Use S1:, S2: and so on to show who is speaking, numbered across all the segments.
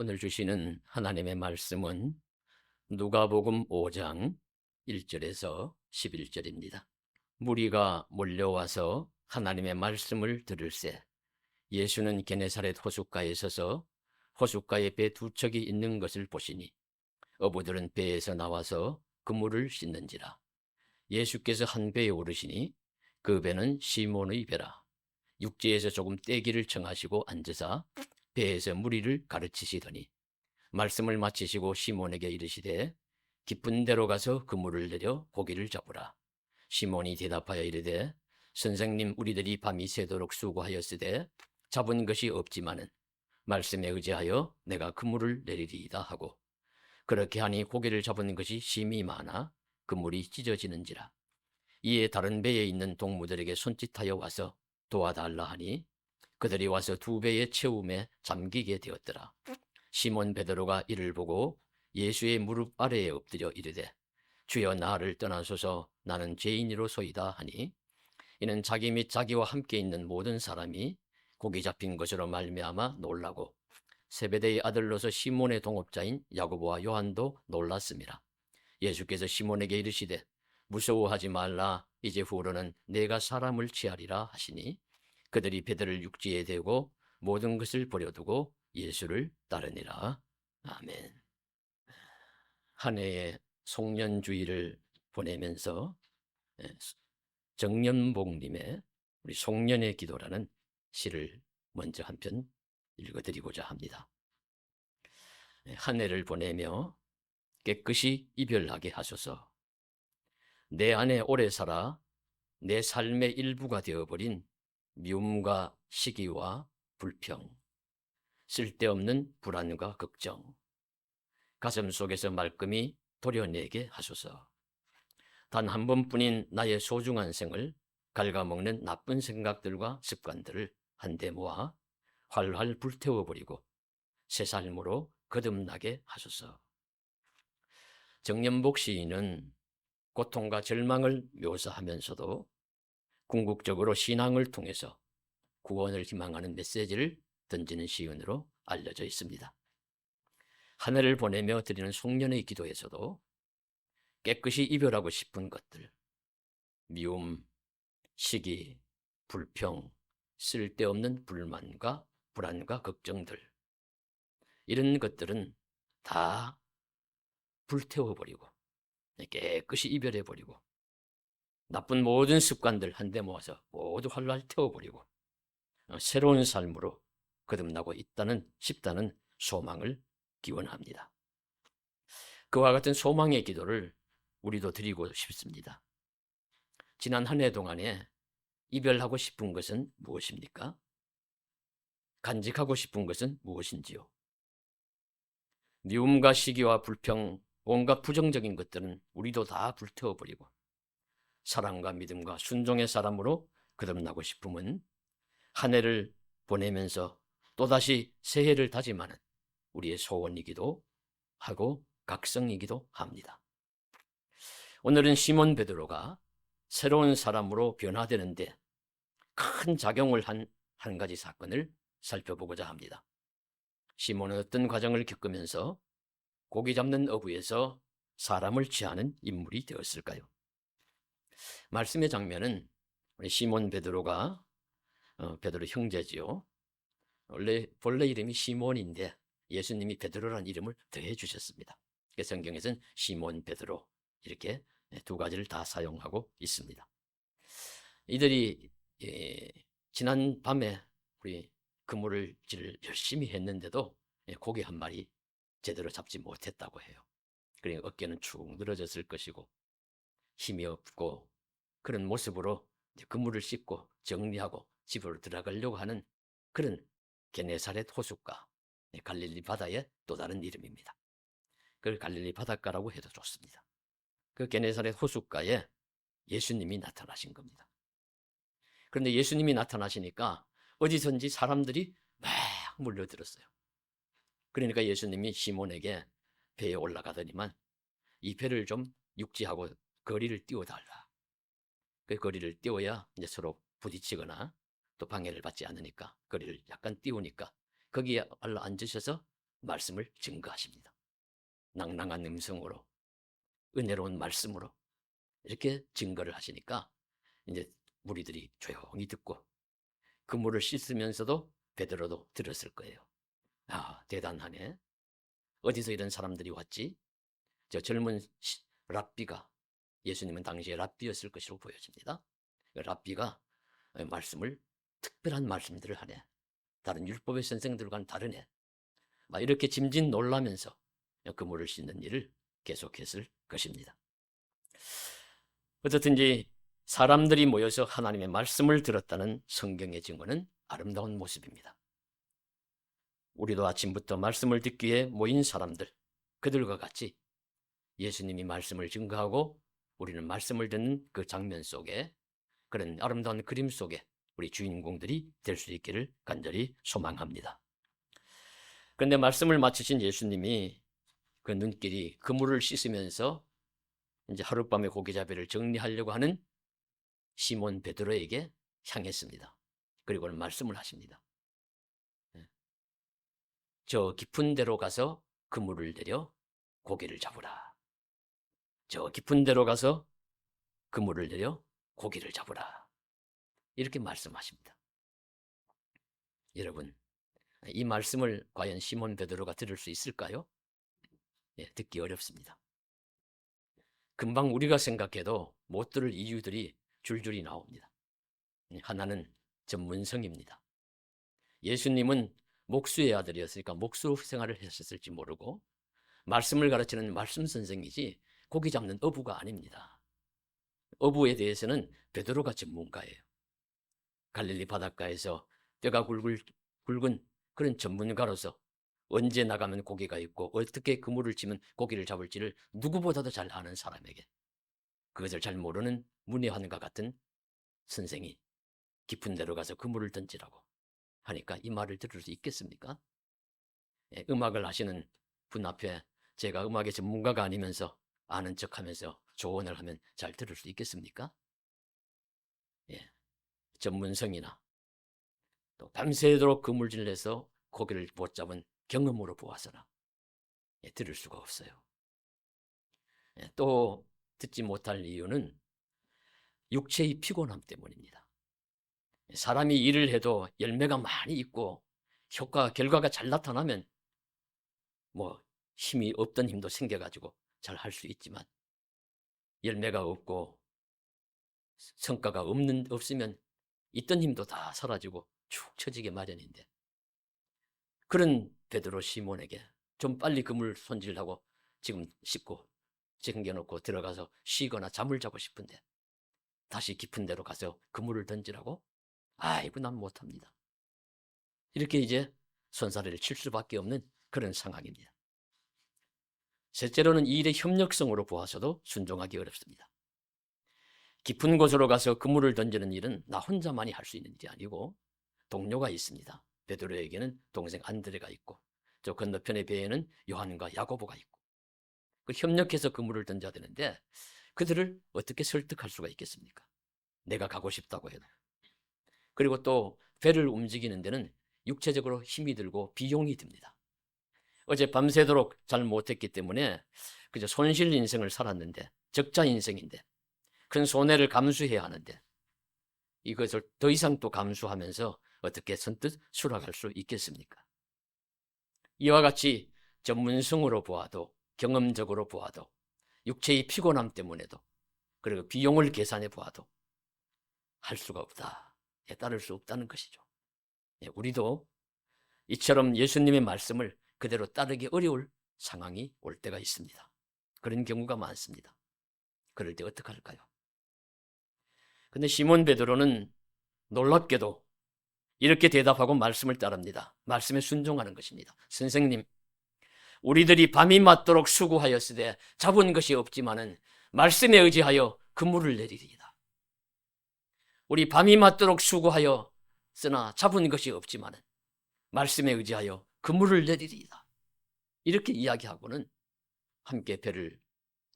S1: 오늘 주시는 하나님의 말씀은 누가복음 5장 1절에서 11절입니다. 무리가 몰려와서 하나님의 말씀을 들을새 예수는 게네사렛 호숫가에 서서 호숫가에 배 두 척이 있는 것을 보시니 어부들은 배에서 나와서 그물을 씻는지라. 예수께서 한 배에 오르시니 그 배는 시몬의 배라. 육지에서 조금 떼기를 청하시고 앉으사 배에서 무리를 가르치시더니 말씀을 마치시고 시몬에게 이르시되 깊은 데로 가서 그물을 내려 고기를 잡으라. 시몬이 대답하여 이르되 선생님, 우리들이 밤이 새도록 수고하였으되 잡은 것이 없지만은 말씀에 의지하여 내가 그물을 내리리이다 하고, 그렇게 하니 고기를 잡은 것이 심히 많아 그물이 찢어지는지라. 이에 다른 배에 있는 동무들에게 손짓하여 와서 도와달라 하니 그들이 와서 두 배의 채움에 잠기게 되었더라. 시몬 베드로가 이를 보고 예수의 무릎 아래에 엎드려 이르되 주여, 나를 떠나소서, 나는 죄인이로소이다 하니, 이는 자기 및 자기와 함께 있는 모든 사람이 고기 잡힌 것으로 말미암아 놀라고 세베대의 아들로서 시몬의 동업자인 야고보와 요한도 놀랐습니다. 예수께서 시몬에게 이르시되 무서워하지 말라, 이제 후로는 내가 사람을 취하리라 하시니 그들이 배들을 육지에 대고 모든 것을 버려두고 예수를 따르니라. 아멘. 한 해의 송년주일을 보내면서 정년복님의 우리 송년의 기도라는 시를 먼저 한 편 읽어드리고자 합니다. 한 해를 보내며 깨끗이 이별하게 하소서. 내 안에 오래 살아 내 삶의 일부가 되어버린 미움과 시기와 불평, 쓸데없는 불안과 걱정, 가슴 속에서 말끔히 도려내게 하소서. 단 한 번뿐인 나의 소중한 생을 갉아먹는 나쁜 생각들과 습관들을 한데 모아 활활 불태워버리고 새 삶으로 거듭나게 하소서. 정년복 시인은 고통과 절망을 묘사하면서도 궁극적으로 신앙을 통해서 구원을 희망하는 메시지를 던지는 시인으로 알려져 있습니다. 한 해를 보내며 드리는 송년의 기도에서도 깨끗이 이별하고 싶은 것들, 미움, 시기, 불평, 쓸데없는 불만과 불안과 걱정들, 이런 것들은 다 불태워버리고 깨끗이 이별해버리고 나쁜 모든 습관들 한데 모아서 모두 활활 태워버리고 새로운 삶으로 거듭나고 싶다는 소망을 기원합니다. 그와 같은 소망의 기도를 우리도 드리고 싶습니다. 지난 한 해 동안에 이별하고 싶은 것은 무엇입니까? 간직하고 싶은 것은 무엇인지요? 미움과 시기와 불평, 온갖 부정적인 것들은 우리도 다 불태워버리고 사랑과 믿음과 순종의 사람으로 거듭나고 싶으면 한 해를 보내면서 또다시 새해를 다짐하는 우리의 소원이기도 하고 각성이기도 합니다. 오늘은 시몬 베드로가 새로운 사람으로 변화되는데 큰 작용을 한 가지 사건을 살펴보고자 합니다. 시몬은 어떤 과정을 겪으면서 고기 잡는 어부에서 사람을 취하는 인물이 되었을까요? 말씀의 장면은 우리 시몬 베드로가 베드로 형제지요. 본래 이름이 시몬인데 예수님이 베드로라는 이름을 더해 주셨습니다. 성경에서는 시몬 베드로 이렇게 두 가지를 다 사용하고 있습니다. 이들이 지난 밤에 우리 그물을 열심히 했는데도 고기 한 마리 제대로 잡지 못했다고 해요. 그러니까 어깨는 축 늘어졌을 것이고 힘이 없고 그런 모습으로 그물을 씻고 정리하고 집으로 들어가려고 하는 그런 게네사렛 호숫가, 갈릴리 바다의 또 다른 이름입니다. 그걸 갈릴리 바닷가라고 해도 좋습니다. 그 게네사렛 호숫가에 예수님이 나타나신 겁니다. 그런데 예수님이 나타나시니까 어디선지 사람들이 막 몰려들었어요. 그러니까 예수님이 시몬에게 배에 올라가더니만 이 배를 좀 육지하고 거리를 띄워달라. 그 거리를 띄워야 이제 서로 부딪히거나 또 방해를 받지 않으니까 거리를 약간 띄우니까 거기에 앉으셔서 말씀을 증거하십니다. 낭랑한 음성으로, 은혜로운 말씀으로 이렇게 증거를 하시니까 이제 무리들이 조용히 듣고 그물을 씻으면서도 베드로도 들었을 거예요. 아, 대단하네. 어디서 이런 사람들이 왔지? 저 젊은 랍비가, 예수님은 당시에 랍비였을 것으로 보여집니다. 랍비가 말씀을, 특별한 말씀들을 하네. 다른 율법의 선생들과는 다르네. 막 이렇게 짐짓 놀라면서 그물을 씻는 일을 계속했을 것입니다. 어떻든지 사람들이 모여서 하나님의 말씀을 들었다는 성경의 증거는 아름다운 모습입니다. 우리도 아침부터 말씀을 듣기 위해 모인 사람들, 그들과 같이 예수님이 말씀을 증거하고 우리는 말씀을 듣는 그 장면 속에, 그런 아름다운 그림 속에 우리 주인공들이 될 수 있기를 간절히 소망합니다. 그런데 말씀을 마치신 예수님이 그 눈길이 그물을 씻으면서 이제 하룻밤의 고기잡이를 정리하려고 하는 시몬 베드로에게 향했습니다. 그리고는 말씀을 하십니다. 저 깊은 데로 가서 그물을 내려 고기를 잡으라. 저 깊은 데로 가서 그물을 내려 고기를 잡으라. 이렇게 말씀하십니다. 여러분, 이 말씀을 과연 시몬 베드로가 들을 수 있을까요? 듣기 어렵습니다. 금방 우리가 생각해도 못 들을 이유들이 줄줄이 나옵니다. 하나는 전문성입니다. 예수님은 목수의 아들이었으니까 목수 생활을 하셨을지 모르고 말씀을 가르치는 말씀 선생이지 고기 잡는 어부가 아닙니다. 어부에 대해서는 베드로가 전문가예요. 갈릴리 바닷가에서 뼈가 굵은 그런 전문가로서 언제 나가면 고기가 있고 어떻게 그물을 치면 고기를 잡을지를 누구보다도 잘 아는 사람에게 그것을 잘 모르는 문외한과 같은 선생이 깊은 데로 가서 그물을 던지라고 하니까 이 말을 들을 수 있겠습니까? 음악을 하시는 분 앞에 제가 음악의 전문가가 아니면서 아는 척하면서 조언을 하면 잘 들을 수 있겠습니까? 전문성이나 또 밤새도록 그물질 내서 고기를 못 잡은 경험으로 보아서나 들을 수가 없어요. 또 듣지 못할 이유는 육체의 피곤함 때문입니다. 사람이 일을 해도 열매가 많이 있고 결과가 잘 나타나면 뭐 힘이 없던 힘도 생겨가지고 잘 할 수 있지만 열매가 없고 성과가 없으면 있던 힘도 다 사라지고 축 처지게 마련인데, 그런 베드로 시몬에게 좀 빨리 그물 손질하고 지금 씻고 챙겨놓고 들어가서 쉬거나 잠을 자고 싶은데 다시 깊은 데로 가서 그물을 던지라고? 아이고, 난 못합니다. 이렇게 이제 손사래를 칠 수밖에 없는 그런 상황입니다. 셋째로는 이 일의 협력성으로 보아서도 순종하기 어렵습니다. 깊은 곳으로 가서 그물을 던지는 일은 나 혼자만이 할 수 있는 일이 아니고 동료가 있습니다. 베드로에게는 동생 안드레가 있고 저 건너편의 배에는 요한과 야고보가 있고 그 협력해서 그물을 던져야 되는데 그들을 어떻게 설득할 수가 있겠습니까? 내가 가고 싶다고 해도. 그리고 또 배를 움직이는 데는 육체적으로 힘이 들고 비용이 듭니다. 어제 밤새도록 잘 못했기 때문에 그저 손실 인생을 살았는데, 적자 인생인데 큰 손해를 감수해야 하는데 이것을 더 이상 또 감수하면서 어떻게 선뜻 수락할 수 있겠습니까? 이와 같이 전문성으로 보아도 경험적으로 보아도 육체의 피곤함 때문에도 그리고 비용을 계산해 보아도 할 수가 없다, 따를 수 없다는 것이죠. 우리도 이처럼 예수님의 말씀을 그대로 따르기 어려울 상황이 올 때가 있습니다. 그런 경우가 많습니다. 그럴 때 어떻게 할까요? 근데 시몬 베드로는 놀랍게도 이렇게 대답하고 말씀을 따릅니다. 말씀에 순종하는 것입니다. 선생님, 우리들이 밤이 맞도록 수고하였으되 잡은 것이 없지만은 말씀에 의지하여 그물을 내리리이다. 우리 밤이 맞도록 수고하여 쓰나 잡은 것이 없지만은 말씀에 의지하여 그물을 내리리이다. 이렇게 이야기하고는 함께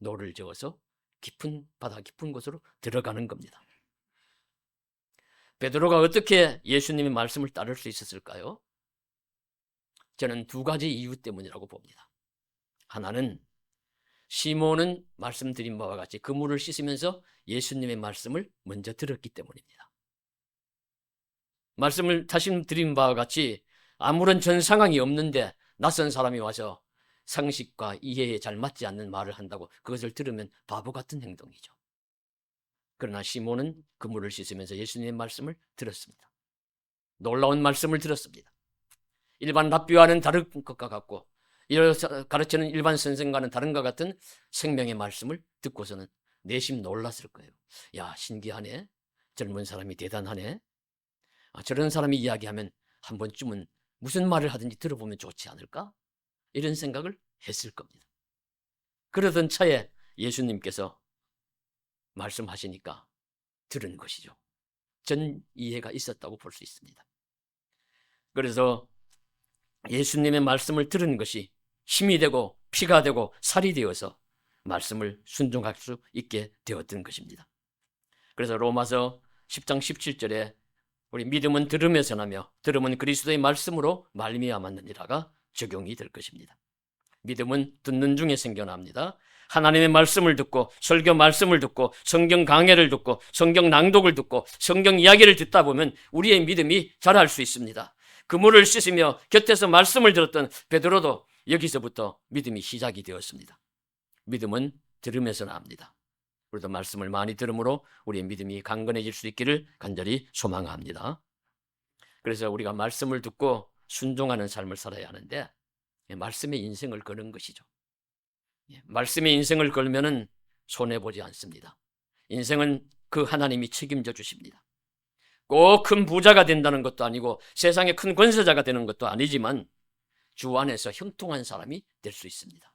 S1: 노를 저어서 바다 깊은 곳으로 들어가는 겁니다. 베드로가 어떻게 예수님의 말씀을 따를 수 있었을까요? 저는 두 가지 이유 때문이라고 봅니다. 하나는 시몬은 말씀드린 바와 같이 그물을 씻으면서 예수님의 말씀을 먼저 들었기 때문입니다. 말씀을 다시 드린 바와 같이 아무런 전 상황이 없는데 낯선 사람이 와서 상식과 이해에 잘 맞지 않는 말을 한다고 그것을 들으면 바보 같은 행동이죠. 그러나 시몬은 그물을 씻으면서 예수님의 말씀을 들었습니다. 놀라운 말씀을 들었습니다. 일반 랍비와는 다른 것과 같고 가르치는 일반 선생과는 다른 것 같은 생명의 말씀을 듣고서는 내심 놀랐을 거예요. 야, 신기하네. 젊은 사람이 대단하네. 저런 사람이 이야기하면 한 번쯤은 무슨 말을 하든지 들어보면 좋지 않을까? 이런 생각을 했을 겁니다. 그러던 차에 예수님께서 말씀하시니까 들은 것이죠. 전 이해가 있었다고 볼 수 있습니다. 그래서 예수님의 말씀을 들은 것이 힘이 되고 피가 되고 살이 되어서 말씀을 순종할 수 있게 되었던 것입니다. 그래서 로마서 10장 17절에 우리 믿음은 들음에서 나며 들음은 그리스도의 말씀으로 말미암았느니라가 적용이 될 것입니다. 믿음은 듣는 중에 생겨납니다. 하나님의 말씀을 듣고 설교 말씀을 듣고 성경 강해를 듣고 성경 낭독을 듣고 성경 이야기를 듣다 보면 우리의 믿음이 자랄 수 있습니다. 그물을 씻으며 곁에서 말씀을 들었던 베드로도 여기서부터 믿음이 시작이 되었습니다. 믿음은 들음에서 납니다. 우리도 말씀을 많이 들음으로 우리의 믿음이 강건해질 수 있기를 간절히 소망합니다. 그래서 우리가 말씀을 듣고 순종하는 삶을 살아야 하는데 말씀의 인생을 거는 것이죠. 말씀의 인생을 걸면은 손해보지 않습니다. 인생은 그 하나님이 책임져 주십니다. 꼭 큰 부자가 된다는 것도 아니고 세상의 큰 권세자가 되는 것도 아니지만 주 안에서 형통한 사람이 될 수 있습니다.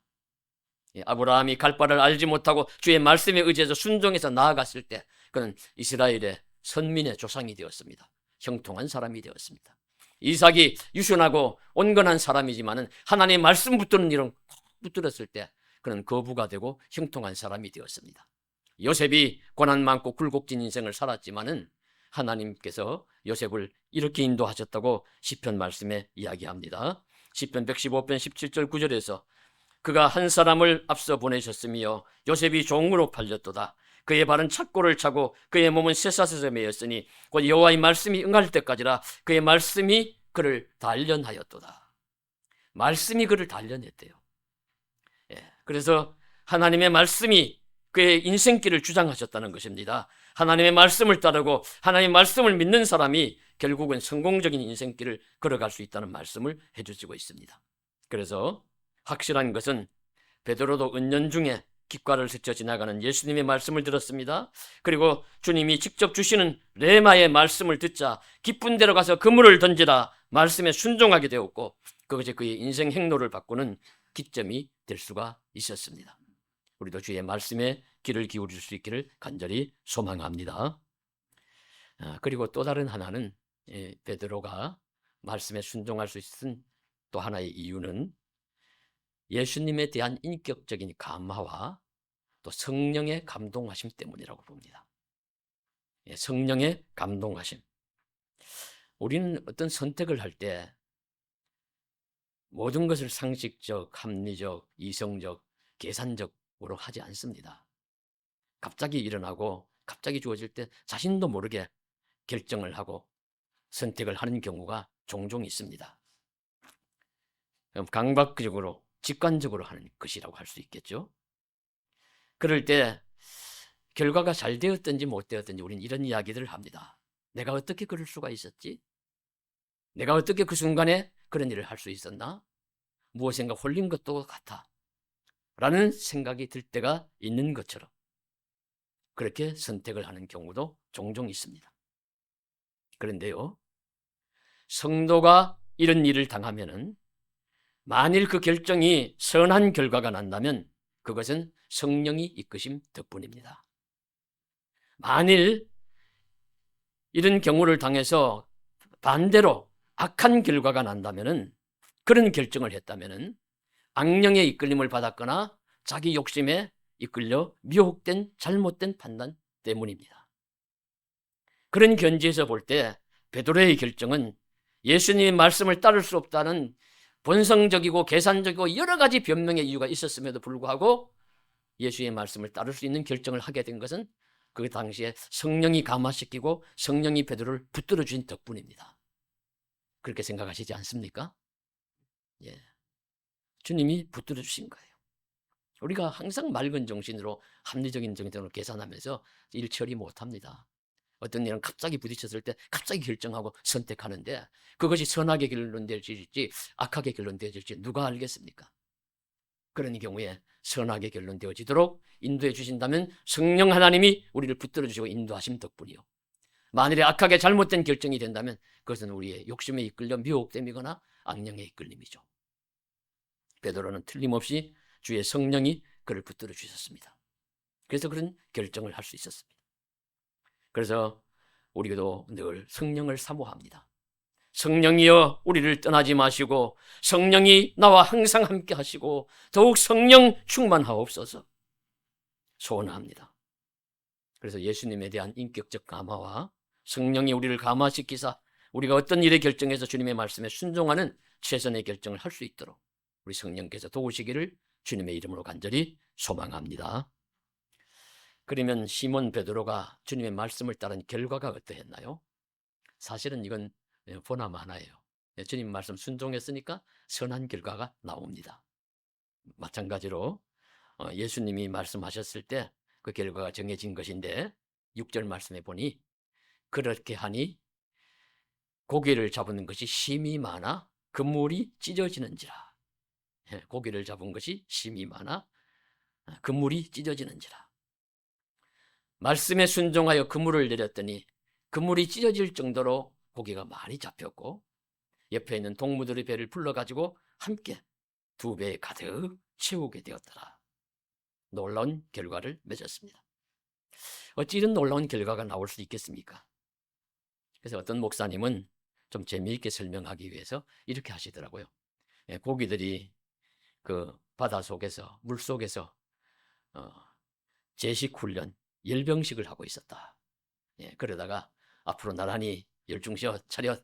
S1: 아브라함이 갈 바를 알지 못하고 주의 말씀에 의지해서 순종해서 나아갔을 때 그는 이스라엘의 선민의 조상이 되었습니다. 형통한 사람이 되었습니다. 이삭이 유순하고 온건한 사람이지만은 하나님의 말씀 붙드는 일은 붙들었을 때 그는 거부가 되고 형통한 사람이 되었습니다. 요셉이 고난 많고 굴곡진 인생을 살았지만은 하나님께서 요셉을 이렇게 인도하셨다고 시편 말씀에 이야기합니다. 시편 115편 17절 9절에서 그가 한 사람을 앞서 보내셨으며 요셉이 종으로 팔렸도다. 그의 발은 착고를 차고 그의 몸은 쇠사슬에 매였으니 곧 여호와의 말씀이 응할 때까지라. 그의 말씀이 그를 단련하였도다. 말씀이 그를 단련했대요. 그래서 하나님의 말씀이 그의 인생길을 주장하셨다는 것입니다. 하나님의 말씀을 따르고 하나님의 말씀을 믿는 사람이 결국은 성공적인 인생길을 걸어갈 수 있다는 말씀을 해주시고 있습니다. 그래서 확실한 것은 베드로도 은연중에 깃과를 스쳐 지나가는 예수님의 말씀을 들었습니다. 그리고 주님이 직접 주시는 레마의 말씀을 듣자 기쁜 데로 가서 그물을 던지라 말씀에 순종하게 되었고 그것이 그의 인생 행로를 바꾸는 기점이 될 수가 있었습니다. 우리도 주의 말씀에 귀를 기울일 수 있기를 간절히 소망합니다. 그리고 또 다른 하나는 베드로가 말씀에 순종할 수 있은 또 하나의 이유는 예수님에 대한 인격적인 감화와 또 성령의 감동하심 때문이라고 봅니다. 성령의 감동하심. 우리는 어떤 선택을 할 때 모든 것을 상식적, 합리적, 이성적, 계산적으로 하지 않습니다. 갑자기 일어나고 갑자기 주어질 때 자신도 모르게 결정을 하고 선택을 하는 경우가 종종 있습니다. 강박적으로 직관적으로 하는 것이라고 할 수 있겠죠. 그럴 때 결과가 잘 되었든지 못 되었든지 우리는 이런 이야기들을 합니다. 내가 어떻게 그럴 수가 있었지? 내가 어떻게 그 순간에 그런 일을 할 수 있었나? 무엇인가 홀린 것도 같아 라는 생각이 들 때가 있는 것처럼 그렇게 선택을 하는 경우도 종종 있습니다. 그런데요, 성도가 이런 일을 당하면은 만일 그 결정이 선한 결과가 난다면 그것은 성령이 이끄심 덕분입니다. 만일 이런 경우를 당해서 반대로 악한 결과가 난다면은 그런 결정을 했다면은 악령의 이끌림을 받았거나 자기 욕심에 이끌려 미혹된 잘못된 판단 때문입니다. 그런 견지에서 볼 때 베드로의 결정은 예수님의 말씀을 따를 수 없다는 본성적이고 계산적이고 여러 가지 변명의 이유가 있었음에도 불구하고 예수의 말씀을 따를 수 있는 결정을 하게 된 것은 그 당시에 성령이 감화시키고 성령이 베드로를 붙들어 주신 덕분입니다. 그렇게 생각하시지 않습니까? 예. 주님이 붙들어 주신 거예요. 우리가 항상 맑은 정신으로 합리적인 정신으로 계산하면서 일 처리 못합니다. 어떤 일은 갑자기 부딪혔을 때 갑자기 결정하고 선택하는데 그것이 선하게 결론되어질지 악하게 결론되어질지 누가 알겠습니까? 그런 경우에 선하게 결론되어지도록 인도해 주신다면 성령 하나님이 우리를 붙들어 주시고 인도하심 덕분이요. 만일에 악하게 잘못된 결정이 된다면 그것은 우리의 욕심에 이끌려 미혹됨이거나 악령에 이끌림이죠. 베드로는 틀림없이 주의 성령이 그를 붙들어 주셨습니다. 그래서 그런 결정을 할 수 있었습니다. 그래서 우리도 늘 성령을 사모합니다. 성령이여 우리를 떠나지 마시고 성령이 나와 항상 함께 하시고 더욱 성령 충만하옵소서 소원합니다. 그래서 예수님에 대한 인격적 감화와 성령이 우리를 감화시키사 우리가 어떤 일에 결정해서 주님의 말씀에 순종하는 최선의 결정을 할 수 있도록 우리 성령께서 도우시기를 주님의 이름으로 간절히 소망합니다. 그러면 시몬 베드로가 주님의 말씀을 따른 결과가 어떠했나요? 사실은 이건 보나마나예요. 주님 말씀 순종했으니까 선한 결과가 나옵니다. 마찬가지로 예수님이 말씀하셨을 때 그 결과가 정해진 것인데 6절 말씀에 보니 그렇게 하니 고기를 잡은 것이 심이 많아 그물이 찢어지는지라. 고기를 잡은 것이 심이 많아 그물이 찢어지는지라. 말씀에 순종하여 그물을 내렸더니 그물이 찢어질 정도로 고기가 많이 잡혔고 옆에 있는 동무들의 배를 불러가지고 함께 2배에 가득 채우게 되었더라. 놀라운 결과를 맺었습니다. 어찌 이런 놀라운 결과가 나올 수 있겠습니까? 그래서 어떤 목사님은 좀 재미있게 설명하기 위해서 이렇게 하시더라고요. 고기들이 그 바다 속에서 물 속에서 제식 훈련 열병식을 하고 있었다. 그러다가 앞으로 나란히 열중시어 차렷.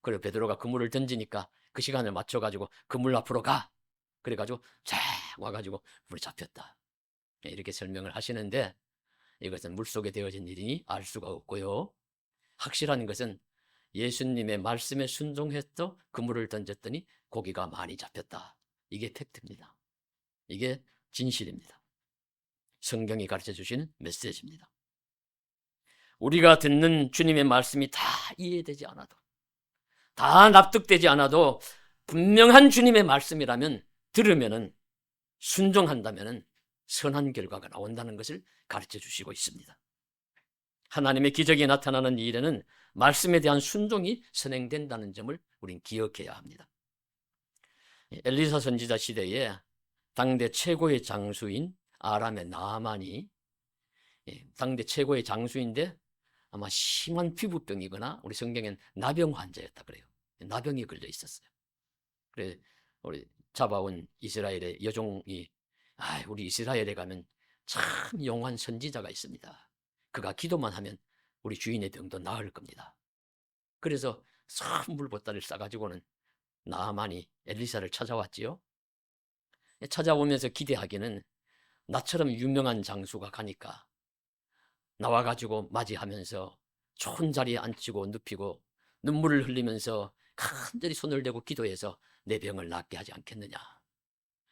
S1: 그리고 베드로가 그물을 던지니까 그 시간을 맞춰가지고 그물 앞으로 가. 그래가지고 쫙 와가지고 물이 잡혔다. 이렇게 설명을 하시는데 이것은 물속에 되어진 일이니 알 수가 없고요. 확실한 것은 예수님의 말씀에 순종해서 그물을 던졌더니 고기가 많이 잡혔다. 이게 팩트입니다. 이게 진실입니다. 성경이 가르쳐 주시는 메시지입니다. 우리가 듣는 주님의 말씀이 다 이해되지 않아도 다 납득되지 않아도 분명한 주님의 말씀이라면 들으면은 순종한다면은 선한 결과가 나온다는 것을 가르쳐 주시고 있습니다. 하나님의 기적이 나타나는 일에는 말씀에 대한 순종이 선행된다는 점을 우린 기억해야 합니다. 엘리사 선지자 시대에 당대 최고의 장수인 아람의 나아만이 당대 최고의 장수인데 아마 심한 피부병이거나 우리 성경엔 나병 환자였다 그래요. 나병이 걸려 있었어요. 그래 우리 잡아온 이스라엘의 여종이 우리 이스라엘에 가면 참 용한 선지자가 있습니다. 그가 기도만 하면 우리 주인의 병도 나을 겁니다. 그래서 선물 보따리를 싸가지고는 나아만이 엘리사를 찾아왔지요. 찾아오면서 기대하기는 나처럼 유명한 장수가 가니까 나와가지고 맞이하면서 좋은 자리에 앉히고 눕히고 눈물을 흘리면서 간절히 손을 대고 기도해서 내 병을 낫게 하지 않겠느냐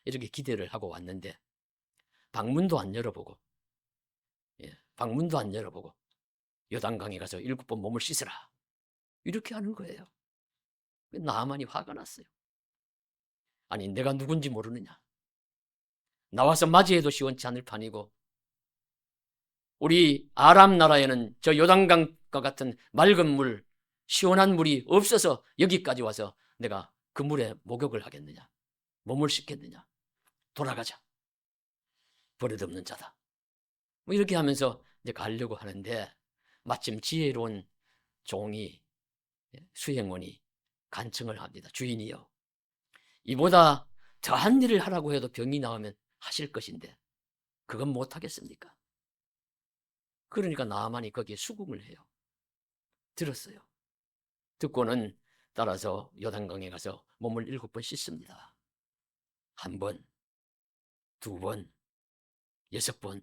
S1: 이렇게 기대를 하고 왔는데 방문도 안 열어보고 방문도 안 열어보고 요단강에 가서 7번 몸을 씻으라 이렇게 하는 거예요. 나아만이 화가 났어요. 아니 내가 누군지 모르느냐. 나와서 맞이해도 시원치 않을 판이고 우리 아람 나라에는 저 요단강과 같은 맑은 물 시원한 물이 없어서 여기까지 와서 내가 그 물에 목욕을 하겠느냐 몸을 씻겠느냐. 돌아가자. 버릇없는 자다. 뭐 이렇게 하면서 이제 가려고 하는데 마침 지혜로운 종이 수행원이 간청을 합니다. 주인이요. 이보다 더한 일을 하라고 해도 병이 나오면 하실 것인데 그건 못하겠습니까? 그러니까 나아만이 거기에 수긍을 해요. 들었어요. 듣고는 따라서 요단강에 가서 몸을 7번 씻습니다. 1번, 2번, 6번,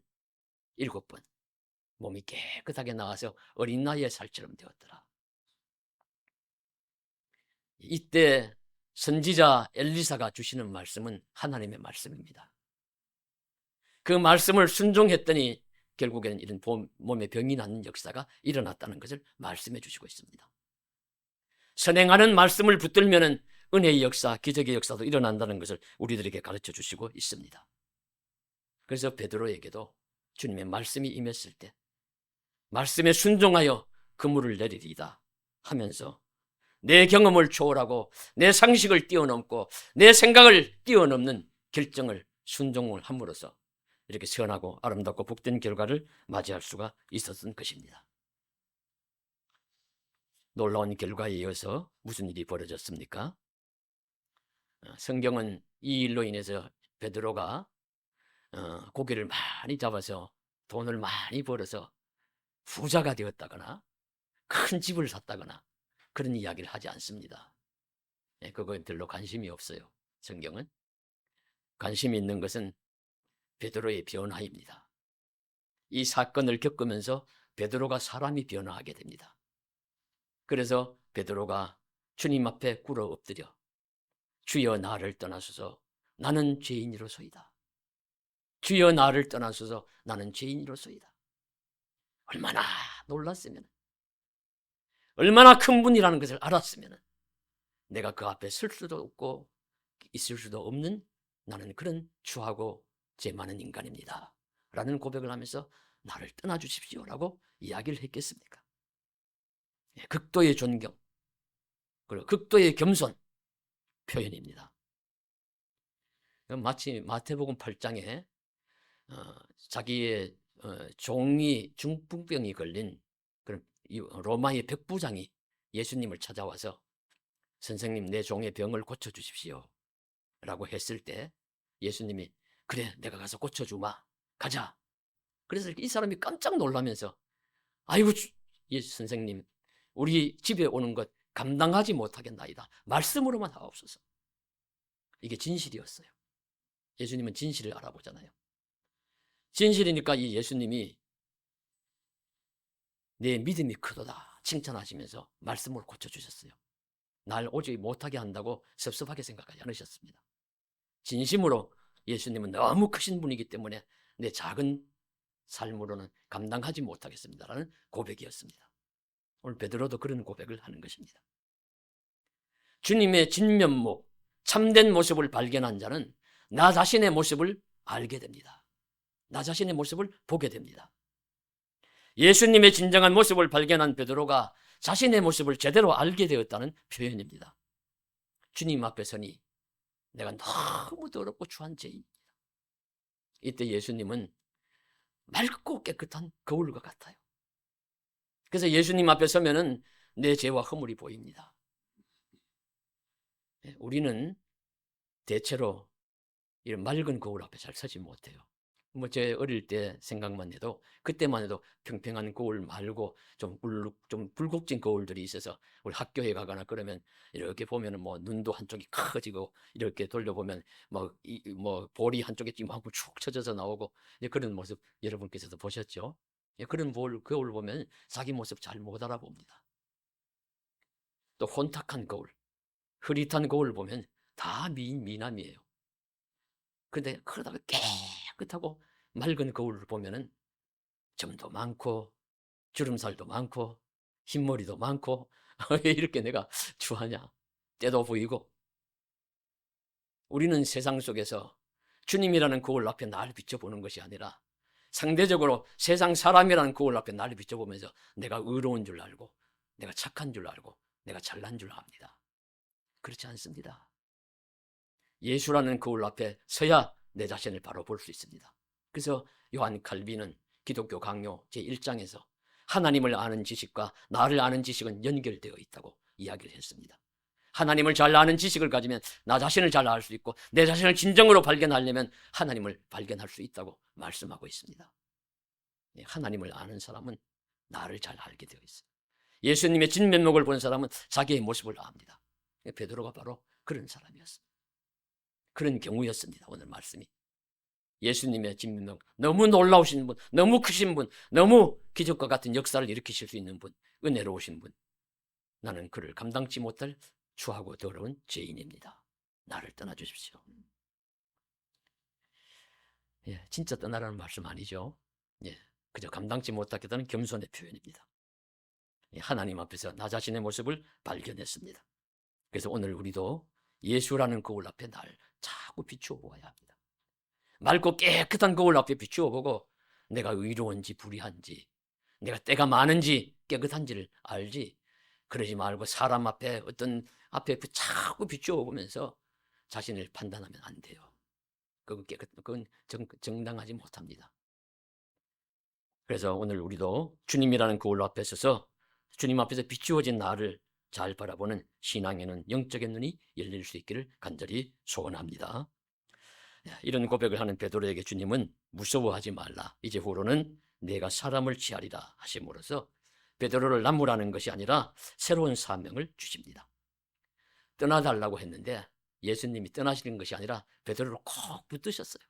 S1: 7번. 몸이 깨끗하게 나와서 어린 나이의 살처럼 되었더라. 이때 선지자 엘리사가 주시는 말씀은 하나님의 말씀입니다. 그 말씀을 순종했더니 결국에는 이런 몸에 병이 나는 역사가 일어났다는 것을 말씀해 주시고 있습니다. 선행하는 말씀을 붙들면 은혜의 역사, 기적의 역사도 일어난다는 것을 우리들에게 가르쳐 주시고 있습니다. 그래서 베드로에게도 주님의 말씀이 임했을 때 말씀에 순종하여 그물을 내리리이다 하면서 내 경험을 초월하고 내 상식을 뛰어넘고 내 생각을 뛰어넘는 결정을 순종을 함으로써 이렇게 선하고 아름답고 복된 결과를 맞이할 수가 있었던 것입니다. 놀라운 결과에 이어서 무슨 일이 벌어졌습니까? 성경은 이 일로 인해서 베드로가 고기를 많이 잡아서 돈을 많이 벌어서 부자가 되었다거나 큰 집을 샀다거나 그런 이야기를 하지 않습니다. 그거에 별로 관심이 없어요. 성경은 관심이 있는 것은 베드로의 변화입니다. 이 사건을 겪으면서 베드로가 사람이 변화하게 됩니다. 그래서 베드로가 주님 앞에 꿇어 엎드려 주여 나를 떠나소서 나는 죄인이로소이다. 주여 나를 떠나소서 나는 죄인이로소이다. 얼마나 놀랐으면, 얼마나 큰 분이라는 것을 알았으면 내가 그 앞에 설 수도 없고 있을 수도 없는 나는 그런 추하고 죄 많은 인간입니다 라는 고백을 하면서 나를 떠나주십시오라고 이야기를 했겠습니까? 극도의 존경 그리고 극도의 겸손 표현입니다. 마치 마태복음 8장에 자기의 종이 중풍병이 걸린 그런 로마의 백부장이 예수님을 찾아와서 선생님 내 종의 병을 고쳐주십시오 라고 했을 때 예수님이 그래 내가 가서 고쳐주마 가자. 그래서 이 사람이 깜짝 놀라면서 아이고 예수 선생님 우리 집에 오는 것 감당하지 못하겠나이다. 말씀으로만 하옵소서. 이게 진실이었어요. 예수님은 진실을 알아보잖아요. 진실이니까 이 예수님이 내 믿음이 크도다 칭찬하시면서 말씀으로 고쳐주셨어요. 날 오지 못하게 한다고 섭섭하게 생각하지 않으셨습니다. 진심으로 예수님은 너무 크신 분이기 때문에 내 작은 삶으로는 감당하지 못하겠습니다라는 고백이었습니다. 오늘 베드로도 그런 고백을 하는 것입니다. 주님의 진면목, 참된 모습을 발견한 자는 나 자신의 모습을 알게 됩니다. 나 자신의 모습을 보게 됩니다. 예수님의 진정한 모습을 발견한 베드로가 자신의 모습을 제대로 알게 되었다는 표현입니다. 주님 앞에 서니 내가 너무 더럽고 추한 죄인입니다. 이때 예수님은 맑고 깨끗한 거울과 같아요. 그래서 예수님 앞에 서면은 내 죄와 허물이 보입니다. 우리는 대체로 이런 맑은 거울 앞에 잘 서지 못해요. 제 어릴 때 생각만 해도 그때만 해도 평평한 거울 말고 좀 굴곡진 거울들이 있어서 우리 학교에 가거나 그러면 이렇게 보면은 눈도 한쪽이 커지고 이렇게 돌려보면 볼이 한쪽에 이만큼 축 처져서 나오고 그런 모습 여러분께서도 보셨죠? 그런 거울 보면 자기 모습 잘 못 알아봅니다. 또 혼탁한 거울, 흐릿한 거울 보면 다 미남이에요. 근데 그러다가 깨끗하고 맑은 거울을 보면은 점도 많고 주름살도 많고 흰머리도 많고 왜 이렇게 내가 추하냐 때도 보이고. 우리는 세상 속에서 주님이라는 거울 앞에 나를 비춰보는 것이 아니라 상대적으로 세상 사람이라는 거울 앞에 나를 비춰보면서 내가 의로운 줄 알고 내가 착한 줄 알고 내가 잘난 줄 압니다. 그렇지 않습니다. 예수라는 거울 앞에 서야 내 자신을 바로 볼 수 있습니다. 그래서 요한 칼빈은 기독교 강요 제1장에서 하나님을 아는 지식과 나를 아는 지식은 연결되어 있다고 이야기를 했습니다. 하나님을 잘 아는 지식을 가지면 나 자신을 잘 알 수 있고 내 자신을 진정으로 발견하려면 하나님을 발견할 수 있다고 말씀하고 있습니다. 하나님을 아는 사람은 나를 잘 알게 되어 있어요. 예수님의 진면목을 본 사람은 자기의 모습을 압니다. 베드로가 바로 그런 사람이었습니다. 그런 경우였습니다. 오늘 말씀이. 예수님의 진명, 너무 놀라우신 분, 너무 크신 분, 너무 기적과 같은 역사를 일으키실 수 있는 분, 은혜로우신 분. 나는 그를 감당치 못할 추하고 더러운 죄인입니다. 나를 떠나주십시오. 예, 진짜 떠나라는 말씀 아니죠. 예, 그저 감당치 못하겠다는 겸손의 표현입니다. 예, 하나님 앞에서 나 자신의 모습을 발견했습니다. 그래서 오늘 우리도 예수라는 거울 앞에 날 자꾸 비추어 보아야 합니다. 맑고 깨끗한 거울 앞에 비추어 보고 내가 의로운지 불의한지, 내가 때가 많은지 깨끗한지를 알지, 그러지 말고 사람 앞에 어떤 앞에 자꾸 비추어 보면서 자신을 판단하면 안 돼요. 그건 정당하지 못합니다. 그래서 오늘 우리도 주님이라는 거울 앞에 서서 주님 앞에서 비추어진 나를 잘 바라보는 신앙에는 영적인 눈이 열릴 수 있기를 간절히 소원합니다. 이런 고백을 하는 베드로에게 주님은 무서워하지 말라, 이제 후로는 내가 사람을 취하리라 하심으로써 베드로를 나무라는 것이 아니라 새로운 사명을 주십니다. 떠나달라고 했는데 예수님이 떠나시는 것이 아니라 베드로를 콕 붙드셨어요.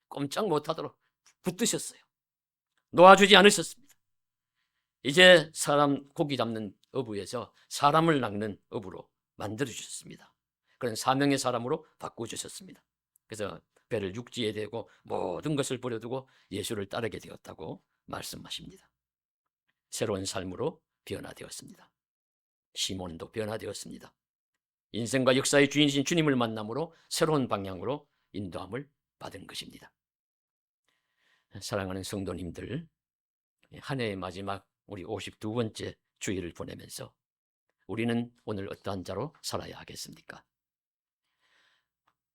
S1: 꼼짝 못하도록 붙드셨어요. 놓아주지 않으셨습니다. 이제 사람 고기 잡는 어부에서 사람을 낚는 어부로 만들어주셨습니다. 그런 사명의 사람으로 바꾸주셨습니다. 그래서 배를 육지에 대고 모든 것을 버려두고 예수를 따르게 되었다고 말씀하십니다. 새로운 삶으로 변화되었습니다. 시몬도 변화되었습니다. 인생과 역사의 주인이신 주님을 만남으로 새로운 방향으로 인도함을 받은 것입니다. 사랑하는 성도님들, 한 해의 마지막 우리 52번째 주일을 보내면서 우리는 오늘 어떠한 자로 살아야 하겠습니까?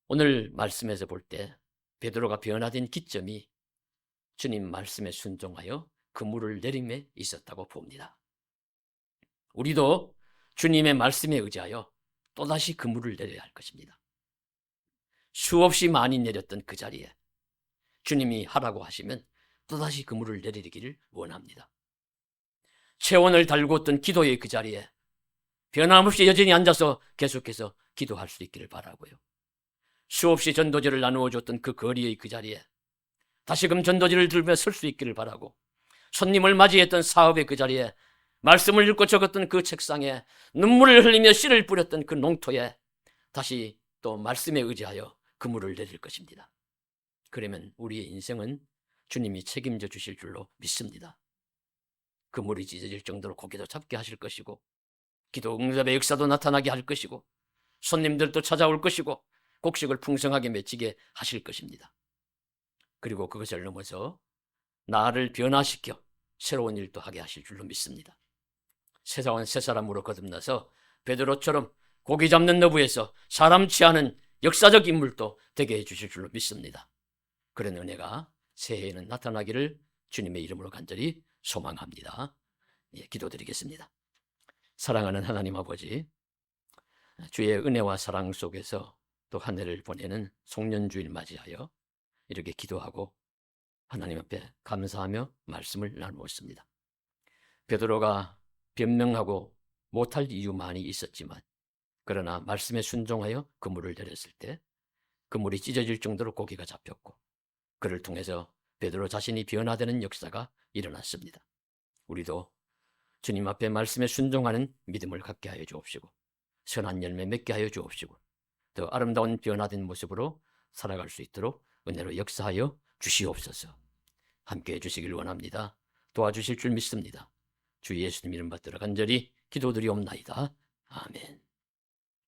S1: 오늘 말씀에서 볼 때 베드로가 변화된 기점이 주님 말씀에 순종하여 그물을 내림에 있었다고 봅니다. 우리도 주님의 말씀에 의지하여 또다시 그물을 내려야 할 것입니다. 수없이 많이 내렸던 그 자리에 주님이 하라고 하시면 또다시 그물을 내리기를 원합니다. 체온을 달고 있던 기도의 그 자리에 변함없이 여전히 앉아서 계속해서 기도할 수 있기를 바라고요. 수없이 전도지를 나누어 줬던 그 거리의 그 자리에 다시금 전도지를 들며 설 수 있기를 바라고, 손님을 맞이했던 사업의 그 자리에, 말씀을 읽고 적었던 그 책상에, 눈물을 흘리며 씨를 뿌렸던 그 농토에 다시 또 말씀에 의지하여 그물을 내릴 것입니다. 그러면 우리의 인생은 주님이 책임져 주실 줄로 믿습니다. 그물이 찢어질 정도로 고개도 잡게 하실 것이고, 기도 응답의 역사도 나타나게 할 것이고, 손님들도 찾아올 것이고, 곡식을 풍성하게 맺히게 하실 것입니다. 그리고 그것을 넘어서 나를 변화시켜 새로운 일도 하게 하실 줄로 믿습니다. 새사원 새 사람으로 거듭나서 베드로처럼 고기 잡는 너부에서 사람 취하는 역사적 인물도 되게 해주실 줄로 믿습니다. 그런 은혜가 새해에는 나타나기를 주님의 이름으로 간절히 소망합니다. 예, 기도드리겠습니다. 사랑하는 하나님 아버지, 주의 은혜와 사랑 속에서 또 한 해를 보내는 송년주일 맞이하여 이렇게 기도하고 하나님 앞에 감사하며 말씀을 나누었습니다. 베드로가 변명하고 못할 이유 많이 있었지만, 그러나 말씀에 순종하여 그물을 내렸을 때 그물이 찢어질 정도로 고기가 잡혔고, 그를 통해서 베드로 자신이 변화되는 역사가 일어났습니다. 우리도 주님 앞에 말씀에 순종하는 믿음을 갖게 하여 주옵시고, 선한 열매 맺게 하여 주옵시고, 더 아름다운 변화된 모습으로 살아갈 수 있도록 은혜로 역사하여 주시옵소서. 함께해 주시길 원합니다. 도와주실 줄 믿습니다. 주 예수님 이름 받들어 간절히 기도드리옵나이다. 아멘.